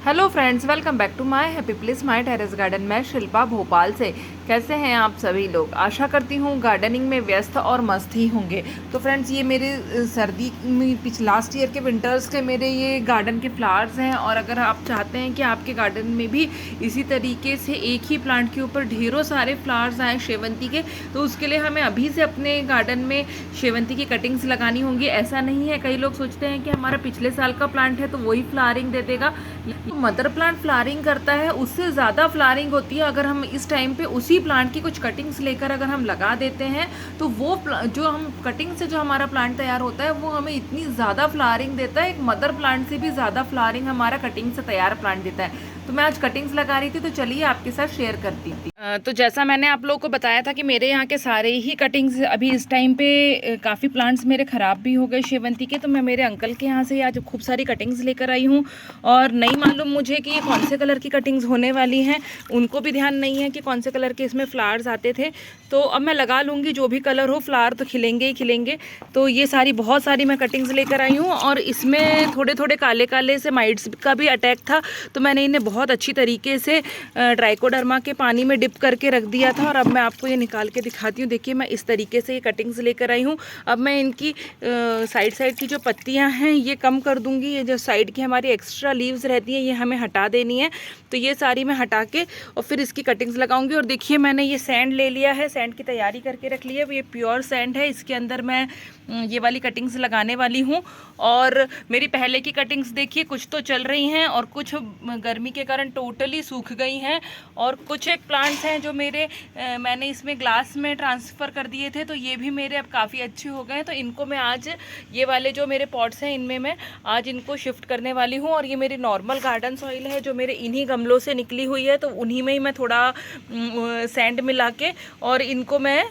Hello friends, welcome back to my happy place my terrace garden. मैं शिल्पा भोपाल से। कैसे हैं आप सभी लोग? आशा करती हूँ गार्डनिंग में व्यस्त और मस्त ही होंगे। तो फ्रेंड्स, ये मेरे सर्दी में लास्ट ईयर के विंटर्स के मेरे ये गार्डन के फ्लावर्स हैं। और अगर आप चाहते हैं कि आपके गार्डन में भी इसी तरीके से एक ही प्लांट के ऊपर ढेरों सारे फ्लावर्स आए शेवंती के, तो उसके लिए हमें अभी से अपने गार्डन में शेवंती की कटिंग्स लगानी होंगी। ऐसा नहीं है, कई लोग सोचते हैं कि हमारा पिछले साल का प्लांट है तो वही फ्लावरिंग दे देगा। मदर प्लांट फ्लावरिंग करता है, उससे ज़्यादा फ्लावरिंग होती है अगर हम इस टाइम पे उसी प्लांट की कुछ कटिंग्स लेकर अगर हम लगा देते हैं तो वो जो हम कटिंग से जो हमारा प्लांट तैयार होता है वो हमें इतनी ज़्यादा फ्लावरिंग देता है। एक मदर प्लांट से भी ज़्यादा फ्लावरिंग हमारा कटिंग से तैयार प्लांट देता है। तो मैं आज कटिंग्स लगा रही थी, तो चलिए आपके साथ शेयर करती थी। तो जैसा मैंने आप लोगों को बताया था कि मेरे यहाँ के सारे ही कटिंग्स अभी इस टाइम पे काफ़ी प्लांट्स मेरे ख़राब भी हो गए शेवंती के, तो मैं मेरे अंकल के यहाँ से आज खूब सारी कटिंग्स लेकर आई हूँ। और नहीं मालूम मुझे कि ये कौन से कलर की कटिंग्स होने वाली हैं, उनको भी ध्यान नहीं है कि कौन से कलर के इसमें फ्लावर्स आते थे। तो अब मैं लगा लूँगी, जो भी कलर हो फ्लावर तो खिलेंगे ही खिलेंगे। तो ये सारी बहुत सारी मैं कटिंग्स लेकर आई हूँ और इसमें थोड़े थोड़े काले काले से माइट्स का भी अटैक था, तो मैंने इन्हें बहुत अच्छी तरीके से ट्राइकोडर्मा के पानी में डिप करके रख दिया था। और अब मैं आपको ये निकाल के दिखाती हूँ। देखिए, मैं इस तरीके से ये कटिंग्स लेकर आई हूँ। अब मैं इनकी साइड साइड की जो पत्तियाँ हैं ये कम कर दूँगी। ये जो साइड की हमारी एक्स्ट्रा लीव्स रहती हैं ये हमें हटा देनी है। तो ये सारी मैं हटा के और फिर इसकी कटिंग्स लगाऊंगी। और देखिए, मैंने ये सैंड ले लिया है, सैंड की तैयारी करके रख ली है। ये प्योर सैंड है, इसके अंदर मैं ये वाली कटिंग्स लगाने वाली हूँ। और मेरी पहले की कटिंग्स देखिए, कुछ तो चल रही हैं और कुछ गर्मी के कारण टोटली सूख गई हैं। और कुछ एक प्लांट्स हैं जो मेरे मैंने इसमें ग्लास में ट्रांसफ़र कर दिए थे, तो ये भी मेरे अब काफ़ी अच्छे हो गए हैं। तो इनको मैं आज ये वाले जो मेरे पॉट्स हैं इनमें मैं आज इनको शिफ्ट करने वाली हूँ। और ये मेरी नॉर्मल गार्डन सॉइल है जो मेरे इन्हीं गमलों से निकली हुई है, तो उन्हीं में ही मैं थोड़ा सैंड मिला के और इनको मैं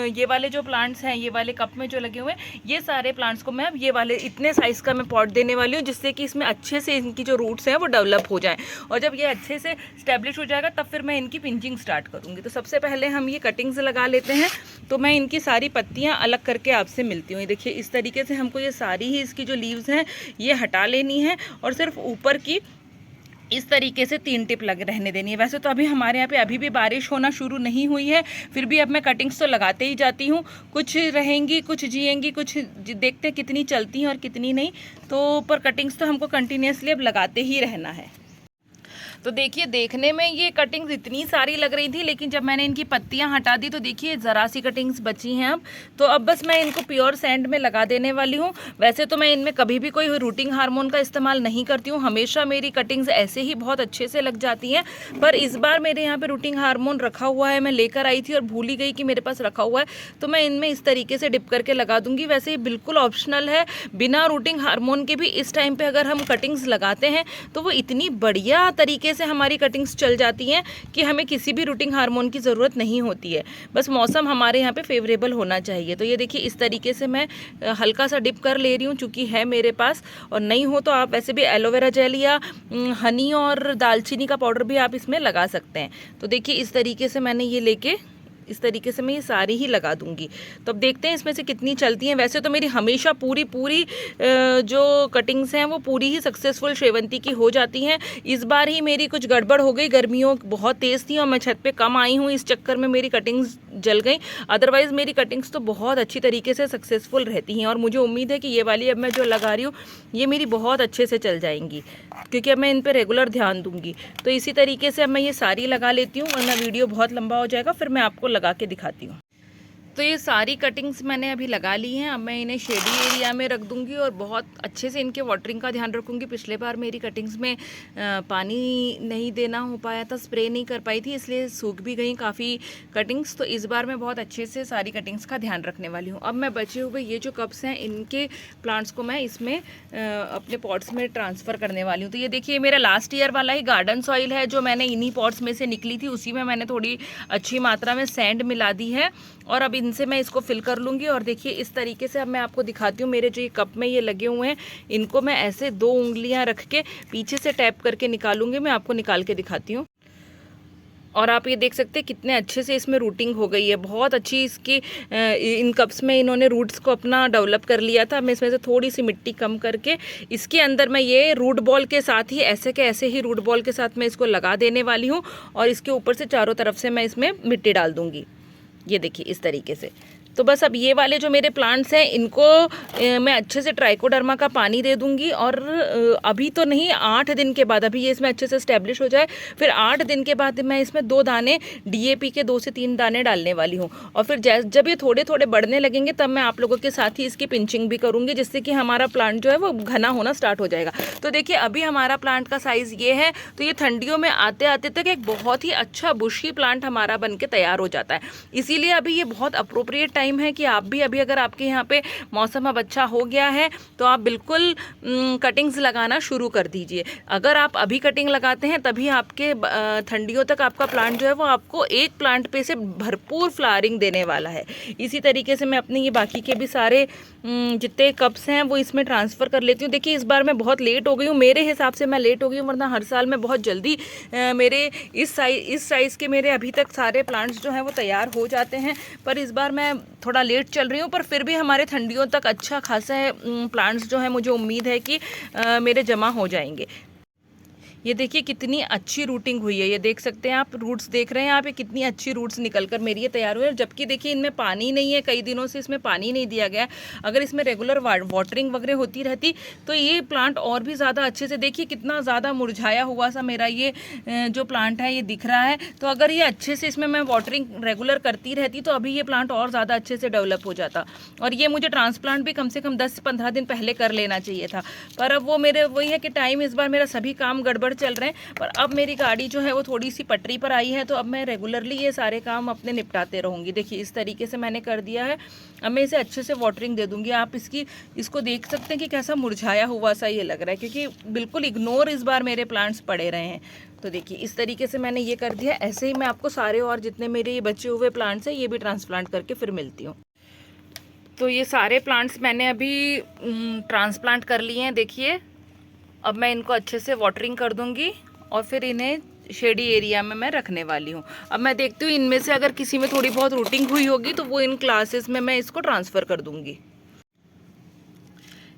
ये वाले जो प्लांट्स हैं, ये वाले कप में जो लगे हुए हैं, ये सारे प्लांट्स को मैं अब ये वाले इतने साइज़ का मैं पॉट देने वाली हूँ, जिससे कि इसमें अच्छे से इनकी जो रूट्स हैं वो डेवलप हो जाएं। और जब ये अच्छे से स्टैब्लिश हो जाएगा तब फिर मैं इनकी पिंचिंग स्टार्ट करूँगी। तो सबसे पहले हम ये कटिंग्स लगा लेते हैं। तो मैं इनकी सारी पत्तियाँ अलग करके आपसे मिलती हूँ। देखिए, इस तरीके से हमको ये सारी ही इसकी जो लीव्स हैं ये हटा लेनी है और सिर्फ ऊपर की इस तरीके से 3 टिप लग रहने देनी है। वैसे तो अभी हमारे यहाँ पे अभी भी बारिश होना शुरू नहीं हुई है, फिर भी अब मैं कटिंग्स तो लगाते ही जाती हूँ। कुछ रहेंगी, कुछ जिएंगी, कुछ देखते हैं कितनी चलती हैं और कितनी नहीं। तो पर कटिंग्स तो हमको कंटिन्यूसली अब लगाते ही रहना है। तो देखिए, देखने में ये कटिंग्स इतनी सारी लग रही थी, लेकिन जब मैंने इनकी पत्तियां हटा दी तो देखिए ज़रा सी कटिंग्स बची हैं अब। तो अब बस मैं इनको प्योर सैंड में लगा देने वाली हूँ। वैसे तो मैं इनमें कभी भी कोई रूटिंग हार्मोन का इस्तेमाल नहीं करती हूँ, हमेशा मेरी कटिंग्स ऐसे ही बहुत अच्छे से लग जाती हैं। पर इस बार मेरे यहाँ पर रूटिंग हार्मोन रखा हुआ है, मैं लेकर आई थी और भूल ही गई कि मेरे पास रखा हुआ है। तो मैं इनमें इस तरीके से डिप करके लगा दूँगी। वैसे ये बिल्कुल ऑप्शनल है, बिना रूटिंग हार्मोन के भी इस टाइम पर अगर हम कटिंग्स लगाते हैं तो वो इतनी बढ़िया तरीके से हमारी कटिंग्स चल जाती हैं कि हमें किसी भी रूटिंग हार्मोन की ज़रूरत नहीं होती है। बस मौसम हमारे यहाँ पे फेवरेबल होना चाहिए। तो ये देखिए, इस तरीके से मैं हल्का सा डिप कर ले रही हूँ, चूँकि है मेरे पास। और नहीं हो तो आप वैसे भी एलोवेरा जेल या हनी और दालचीनी का पाउडर भी आप इसमें लगा सकते हैं। तो देखिए, इस तरीके से मैंने ये लेके इस तरीके से मैं ये सारी ही लगा दूंगी। तो अब देखते हैं इसमें से कितनी चलती हैं। वैसे तो मेरी हमेशा पूरी जो कटिंग्स हैं वो पूरी ही सक्सेसफुल शेवंती की हो जाती हैं। इस बार ही मेरी कुछ गड़बड़ हो गई, गर्मियों बहुत तेज़ थी और मैं छत पे कम आई हूँ, इस चक्कर में मेरी कटिंग्स जल गई। अदरवाइज़ मेरी कटिंग्स तो बहुत अच्छी तरीके से सक्सेसफुल रहती हैं। और मुझे उम्मीद है कि ये वाली अब मैं जो लगा रही हूँ ये मेरी बहुत अच्छे से चल जाएंगी, क्योंकि अब मैं इन पर रेगुलर ध्यान दूंगी। तो इसी तरीके से अब मैं ये सारी लगा लेती हूँ, वरना वीडियो बहुत लंबा हो जाएगा, फिर मैं आपको लगा के दिखाती हूँ। तो ये सारी कटिंग्स मैंने अभी लगा ली हैं। अब मैं इन्हें शेडी एरिया में रख दूंगी और बहुत अच्छे से इनके वाटरिंग का ध्यान रखूंगी। पिछले बार मेरी कटिंग्स में पानी नहीं देना हो पाया था, स्प्रे नहीं कर पाई थी, इसलिए सूख भी गई काफ़ी कटिंग्स। तो इस बार मैं बहुत अच्छे से सारी कटिंग्स का ध्यान रखने वाली हूँ। अब मैं बचे हुए ये जो कप्स हैं इनके प्लांट्स को मैं इसमें अपने पॉट्स में ट्रांसफ़र करने वाली हूँ। तो ये देखिए, मेरा लास्ट ईयर वाला ही गार्डन सॉइल है जो मैंने इन्हीं पॉट्स में से निकली थी, उसी में मैंने थोड़ी अच्छी मात्रा में सैंड मिला दी है और अब इनसे मैं इसको फिल कर लूँगी। और देखिए, इस तरीके से अब मैं आपको दिखाती हूँ। मेरे जो ये कप में ये लगे हुए हैं इनको मैं ऐसे 2 उंगलियाँ रख के पीछे से टैप करके निकालूंगी। मैं आपको निकाल के दिखाती हूँ। और आप ये देख सकते हैं कितने अच्छे से इसमें रूटिंग हो गई है, बहुत अच्छी इसकी इन कप्स में इन्होंने रूट्स को अपना डेवलप कर लिया था। मैं इसमें से थोड़ी सी मिट्टी कम करके इसके अंदर मैं ये रूट बॉल के साथ ही ऐसे के ऐसे ही रूट बॉल के साथ मैं इसको लगा देने वाली हूँ और इसके ऊपर से चारों तरफ से मैं इसमें मिट्टी डाल दूँगी। ये देखिए इस तरीके से। तो बस अब ये वाले जो मेरे प्लांट्स हैं इनको मैं अच्छे से ट्राइकोडर्मा का पानी दे दूंगी और अभी तो नहीं, 8 दिन के बाद, अभी ये इसमें अच्छे से स्टैब्लिश हो जाए, फिर 8 दिन के बाद मैं इसमें 2 दाने DAP के 2 से 3 दाने डालने वाली हूँ। और फिर जब ये थोड़े थोड़े बढ़ने लगेंगे तब मैं आप लोगों के साथ ही इसकी पिंचिंग भी करूँगी, जिससे कि हमारा प्लांट जो है वो घना होना स्टार्ट हो जाएगा। तो देखिए अभी हमारा प्लांट का साइज़ ये है। तो ये ठंडियों में आते आते तक एक बहुत ही अच्छा बुशी प्लांट हमारा बन के तैयार हो जाता है। इसीलिए अभी ये बहुत अप्रोप्रिएट टाइम है कि आप भी अभी अगर आपके यहाँ पे मौसम अब अच्छा हो गया है तो आप बिल्कुल कटिंग्स लगाना शुरू कर दीजिए। अगर आप अभी कटिंग लगाते हैं तभी आपके ठंडियों तक आपका प्लांट जो है वो आपको एक प्लांट पे से भरपूर फ्लावरिंग देने वाला है। इसी तरीके से मैं अपने ये बाकी के भी सारे जितने कप्स हैं वो इसमें ट्रांसफ़र कर लेती हूँ। देखिए इस बार मैं बहुत लेट हो गई हूँ, मेरे हिसाब से मैं लेट हो गई हूँ, वरना हर साल मैं बहुत जल्दी मेरे इस साइज़ के मेरे अभी तक सारे प्लांट्स जो हैं वो तैयार हो जाते हैं। पर इस बार मैं थोड़ा लेट चल रही हूँ, पर फिर भी हमारे ठंडियों तक अच्छा खासा प्लांट्स जो है मुझे उम्मीद है कि मेरे जमा हो जाएंगे। ये देखिए कितनी अच्छी रूटिंग हुई है, ये देख सकते हैं आप, रूट्स देख रहे हैं यहाँ पे कितनी अच्छी रूट्स निकलकर मेरी ये तैयार हुई है। जबकि देखिए इनमें पानी नहीं है, कई दिनों से इसमें पानी नहीं दिया गया है। अगर इसमें रेगुलर वाटरिंग वगैरह होती रहती तो ये प्लांट और भी ज़्यादा अच्छे से, देखिए कितना ज़्यादा मुरझाया हुआ सा मेरा ये जो प्लांट है ये दिख रहा है। तो अगर ये अच्छे से इसमें मैं वाटरिंग रेगुलर करती रहती तो अभी ये प्लांट और ज़्यादा अच्छे से डेवलप हो जाता। और ये मुझे ट्रांसप्लांट भी कम से कम 10 से 15 दिन पहले कर लेना चाहिए था, पर अब वो मेरे वही है कि टाइम, इस बार मेरा सभी काम गड़बड़ चल रहे हैं। पर अब मेरी गाड़ी जो है वो थोड़ी सी पटरी पर आई है, तो अब मैं रेगुलरली ये सारे काम अपने निपटाते रहूँगी। देखिए इस तरीके से मैंने कर दिया है। अब मैं इसे अच्छे से वाटरिंग दे दूँगी। आप इसको देख सकते हैं कि कैसा मुरझाया हुआ सा ये लग रहा है, क्योंकि बिल्कुल इग्नोर इस बार मेरे प्लांट्स पड़े रहे हैं। तो देखिए इस तरीके से मैंने ये कर दिया। ऐसे ही मैं आपको सारे और जितने मेरे ये बचे हुए प्लांट्स हैं ये भी ट्रांसप्लांट करके फिर मिलती हूँ। तो ये सारे प्लांट्स मैंने अभी ट्रांसप्लांट कर लिए हैं। देखिए अब मैं इनको अच्छे से वाटरिंग कर दूंगी और फिर इन्हें शेडी एरिया में मैं रखने वाली हूँ। अब मैं देखती हूँ इनमें से अगर किसी में थोड़ी बहुत रूटिंग हुई होगी तो वो इन क्लासेस में मैं इसको ट्रांसफ़र कर दूंगी।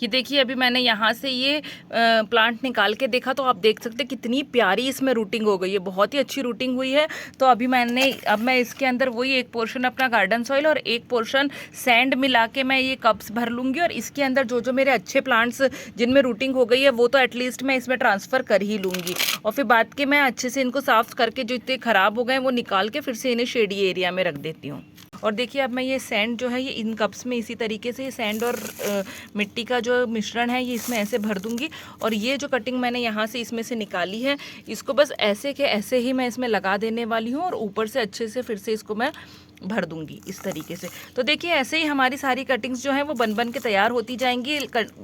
ये देखिए अभी मैंने यहाँ से ये प्लांट निकाल के देखा तो आप देख सकते हैं कितनी प्यारी इसमें रूटिंग हो गई है, बहुत ही अच्छी रूटिंग हुई है। तो अब मैं इसके अंदर वही एक पोर्शन अपना गार्डन सॉइल और एक पोर्शन सैंड मिला के मैं ये कप्स भर लूँगी और इसके अंदर जो जो मेरे अच्छे प्लांट्स जिनमें रूटिंग हो गई है वो तो एटलीस्ट मैं इसमें ट्रांसफ़र कर ही लूँगी। और फिर बाद के मैं अच्छे से इनको साफ़ करके जो इतने ख़राब हो गए वो निकाल के फिर से इन्हें शेडी एरिया में रख देती हूँ। और देखिए अब मैं ये सैंड जो है ये इन कप्स में इसी तरीके से ये सैंड और मिट्टी का जो मिश्रण है ये इसमें ऐसे भर दूंगी। और ये जो कटिंग मैंने यहाँ से इसमें से निकाली है इसको बस ऐसे के ऐसे ही मैं इसमें लगा देने वाली हूँ और ऊपर से अच्छे से फिर से इसको मैं भर दूंगी इस तरीके से। तो देखिए ऐसे ही हमारी सारी कटिंग्स जो हैं वो बन के तैयार होती जाएंगी।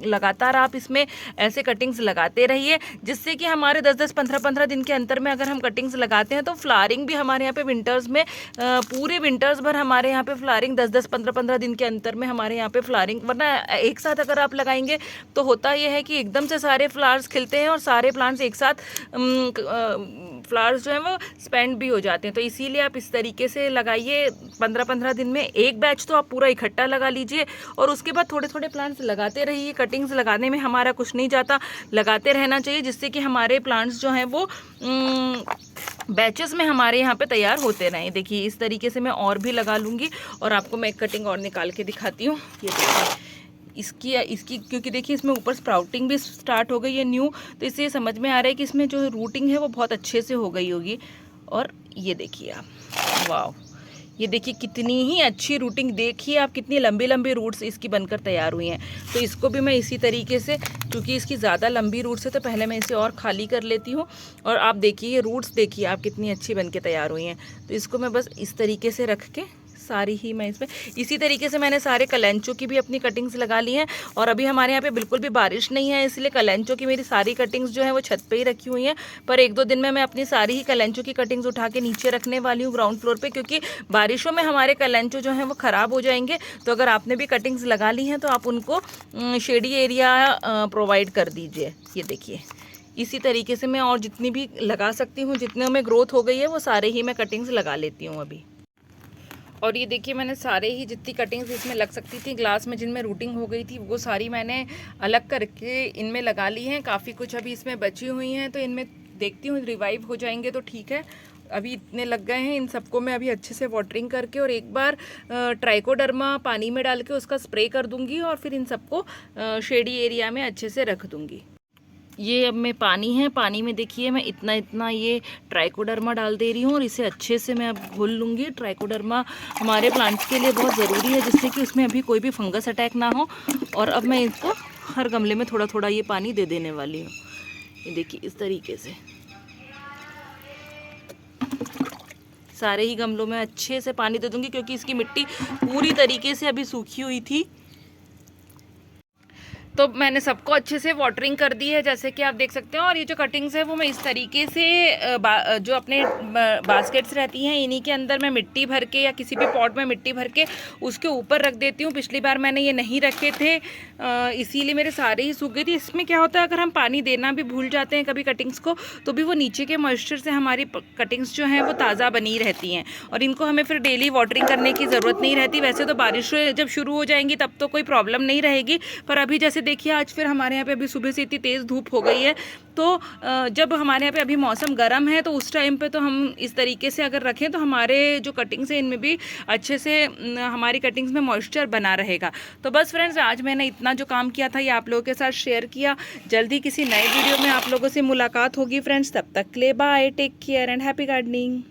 लगातार आप इसमें ऐसे कटिंग्स लगाते रहिए, जिससे कि हमारे 10-10, 15-15 दिन के अंतर में अगर हम कटिंग्स लगाते हैं तो फ्लावरिंग भी हमारे यहाँ पे विंटर्स में पूरे विंटर्स भर हमारे यहाँ पे फ्लावरिंग 10-10, 15-15 दिन के अंतर में हमारे यहाँ पे फ्लावरिंग, वरना एक साथ अगर आप लगाएंगे तो होता यह है कि एकदम से सारे फ्लावर्स खिलते हैं और सारे प्लांट्स एक साथ फ्लावर्स जो हैं वो स्पेंड भी हो जाते हैं। तो इसीलिए आप इस तरीके से लगाइए, 15-15 दिन में एक बैच तो आप पूरा इकट्ठा लगा लीजिए और उसके बाद थोड़े थोड़े प्लांट्स लगाते रहिए। कटिंग्स लगाने में हमारा कुछ नहीं जाता, लगाते रहना चाहिए, जिससे कि हमारे प्लांट्स जो हैं वो बैचेस में हमारे यहाँ पे तैयार होते रहें। देखिए इस तरीके से मैं और भी लगा लूँगी और आपको मैं एक कटिंग और निकाल के दिखाती हूँ। ये देखिए इसकी क्योंकि देखिए इसमें ऊपर स्प्राउटिंग भी स्टार्ट हो गई है न्यू, तो इससे समझ में आ रहा है कि इसमें जो रूटिंग है वो बहुत अच्छे से हो गई होगी। और ये देखिए आप, वाह, ये देखिए कितनी ही अच्छी रूटिंग, देखिए आप कितनी लंबी लंबी रूट्स इसकी बनकर तैयार हुई हैं। तो इसको भी मैं इसी तरीके से, क्योंकि इसकी ज़्यादा लंबी रूट्स है तो पहले मैं इसे और खाली कर लेती हूँ। और आप देखिए ये रूट्स देखिए आप कितनी अच्छी बनके तैयार हुई हैं। तो इसको मैं बस इस तरीके से रख के सारी ही मैं इसमें इसी तरीके से मैंने सारे कलेंचो की भी अपनी कटिंग्स लगा ली हैं। और अभी हमारे यहाँ पे बिल्कुल भी बारिश नहीं है, इसलिए कलेंचो की मेरी सारी कटिंग्स जो है वो छत पे ही रखी हुई हैं। पर 1-2 दिन में मैं अपनी सारी ही कलेंचो की कटिंग्स उठा के नीचे रखने वाली हूँ ग्राउंड फ्लोर पे, क्योंकि बारिशों में हमारे कलेंचो जो हैं वो ख़राब हो जाएंगे। तो अगर आपने भी कटिंग्स लगा ली हैं तो आप उनको शेडी एरिया प्रोवाइड कर दीजिए। ये देखिए इसी तरीके से मैं और जितनी भी लगा सकती हूँ, जितने में ग्रोथ हो गई है वो सारे ही मैं कटिंग्स लगा लेती हूँ अभी। और ये देखिए मैंने सारे ही जितनी कटिंग्स इसमें लग सकती थी ग्लास में, जिनमें रूटिंग हो गई थी, वो सारी मैंने अलग करके इनमें लगा ली हैं। काफ़ी कुछ अभी इसमें बची हुई हैं, तो इनमें देखती हूँ रिवाइव हो जाएंगे तो ठीक है। अभी इतने लग गए हैं, इन सबको मैं अभी अच्छे से वाटरिंग करके और एक बार ट्राइकोडर्मा पानी में डाल के उसका स्प्रे कर दूंगी और फिर इन सबको शेडी एरिया में अच्छे से रख दूंगी। ये अब मैं पानी है, पानी में देखिए मैं इतना इतना ये ट्राइकोडर्मा डाल दे रही हूँ और इसे अच्छे से मैं अब घोल लूँगी। ट्राइकोडर्मा हमारे प्लांट्स के लिए बहुत ज़रूरी है, जिससे कि उसमें अभी कोई भी फंगस अटैक ना हो। और अब मैं इसको हर गमले में थोड़ा थोड़ा ये पानी दे देने वाली हूँ। ये देखिए इस तरीके से सारे ही गमलों में अच्छे से पानी दे दूँगी, क्योंकि इसकी मिट्टी पूरी तरीके से अभी सूखी हुई थी। तो मैंने सबको अच्छे से वाटरिंग कर दी है, जैसे कि आप देख सकते हैं। और ये जो कटिंग्स है वो मैं इस तरीके से जो अपने बास्केट्स रहती हैं इन्हीं के अंदर मैं मिट्टी भर के या किसी भी पॉट में मिट्टी भर के उसके ऊपर रख देती हूँ। पिछली बार मैंने ये नहीं रखे थे, इसीलिए मेरे सारे ही सूख गए थे। इसमें क्या होता है, अगर हम पानी देना भी भूल जाते हैं कभी कटिंग्स को, तो भी वो नीचे के मॉइस्चर से हमारी कटिंग्स जो हैं वो ताज़ा बनी रहती हैं और इनको हमें फिर डेली वाटरिंग करने की ज़रूरत नहीं रहती। वैसे तो बारिश जब शुरू हो जाएंगी तब तो कोई प्रॉब्लम नहीं रहेगी, पर अभी जैसे देखिए आज फिर हमारे यहाँ पे अभी सुबह से इतनी तेज़ धूप हो गई है, तो जब हमारे यहाँ पे अभी मौसम गर्म है तो उस टाइम पे तो हम इस तरीके से अगर रखें तो हमारे जो कटिंग्स हैं इनमें भी अच्छे से हमारी कटिंग्स में मॉइस्चर बना रहेगा। तो बस फ्रेंड्स, आज मैंने इतना जो काम किया था ये आप लोगों के साथ शेयर किया। जल्दी किसी नए वीडियो में आप लोगों से मुलाकात होगी फ्रेंड्स, तब तक के लिए bye, take care and happy gardening.